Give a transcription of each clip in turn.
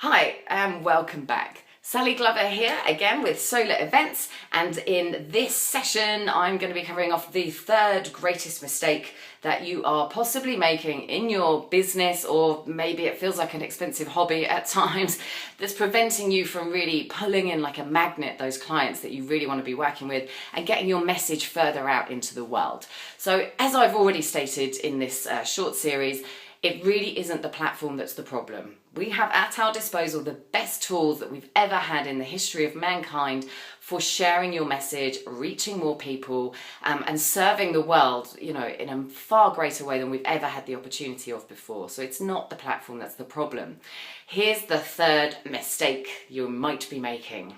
Hi and welcome back. Sally Glover here again with Solar Events, and in this session I'm going to be covering off the third greatest mistake that you are possibly making in your business, or maybe it feels like an expensive hobby at times, that's preventing you from really pulling in like a magnet those clients that you really want to be working with and getting your message further out into the world. So as I've already stated in this short series, it really isn't the platform that's the problem. We have at our disposal the best tools that we've ever had in the history of mankind for sharing your message, reaching more people, and serving the world, in a far greater way than we've ever had the opportunity of before. So it's not the platform that's the problem. Here's the third mistake you might be making.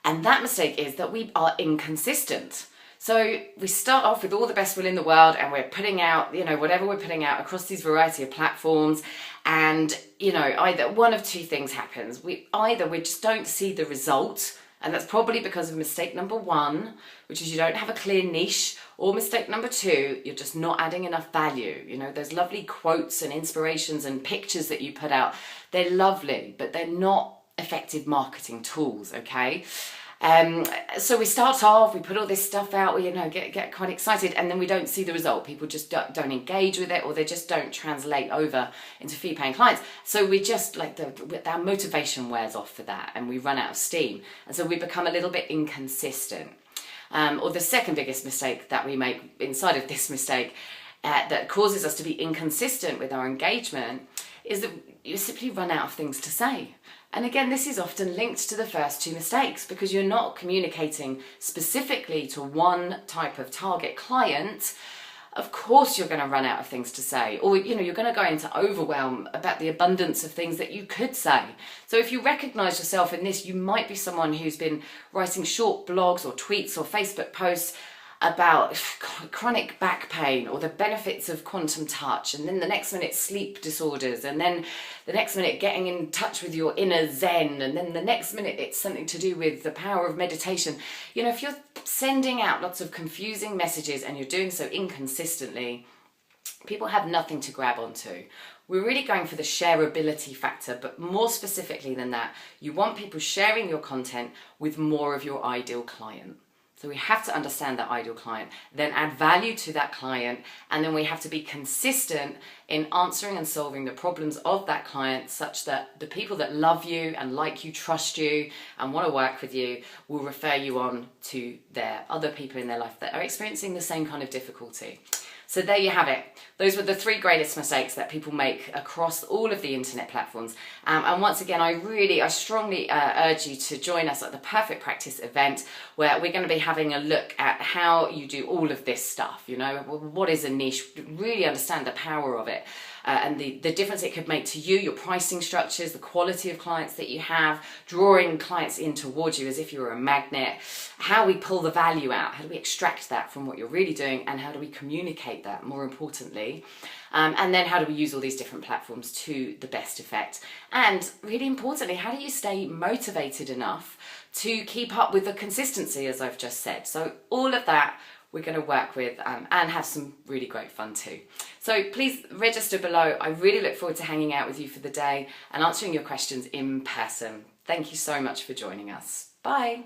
And that mistake is that we are inconsistent. So we start off with all the best will in the world, and we're putting out, whatever we're putting out across these variety of platforms, and, either one of two things happens. We just don't see the result, and that's probably because of mistake number one, which is you don't have a clear niche, or mistake number two, you're just not adding enough value. Those lovely quotes and inspirations and pictures that you put out, they're lovely, but they're not effective marketing tools, okay? So we start off, we put all this stuff out, we get quite excited, and then we don't see the result. People just don't engage with it, or they just don't translate over into fee-paying clients. So we just our motivation wears off for that, and we run out of steam, and so we become a little bit inconsistent. Or the second biggest mistake that we make inside of this mistake that causes us to be inconsistent with our engagement is that you simply run out of things to say. And again, this is often linked to the first two mistakes, because you're not communicating specifically to one type of target client. Of course you're going to run out of things to say, or you're going to go into overwhelm about the abundance of things that you could say. So if you recognize yourself in this, you might be someone who's been writing short blogs or tweets or Facebook posts about chronic back pain or the benefits of quantum touch, and then the next minute sleep disorders, and then the next minute getting in touch with your inner zen, and then the next minute it's something to do with the power of meditation. If you're sending out lots of confusing messages and you're doing so inconsistently, people have nothing to grab onto. We're really going for the shareability factor, but more specifically than that, you want people sharing your content with more of your ideal client. So we have to understand that ideal client, then add value to that client, and then we have to be consistent in answering and solving the problems of that client, such that the people that love you and like you, trust you, and want to work with you will refer you on to their other people in their life that are experiencing the same kind of difficulty. So there you have it. Those were the three greatest mistakes that people make across all of the internet platforms. And once again, I strongly urge you to join us at the Perfect Practice event, where we're going to be having a look at how you do all of this stuff. What is a niche? Really understand the power of it. And the difference it could make to you, your pricing structures, the quality of clients that you have, drawing clients in towards you as if you were a magnet, how we pull the value out, how do we extract that from what you're really doing, and how do we communicate that, more importantly, and then how do we use all these different platforms to the best effect. And really importantly, how do you stay motivated enough to keep up with the consistency, as I've just said. So all of that we're going to work with and have some really great fun too. So please register below. I really look forward to hanging out with you for the day and answering your questions in person. Thank you so much for joining us. Bye.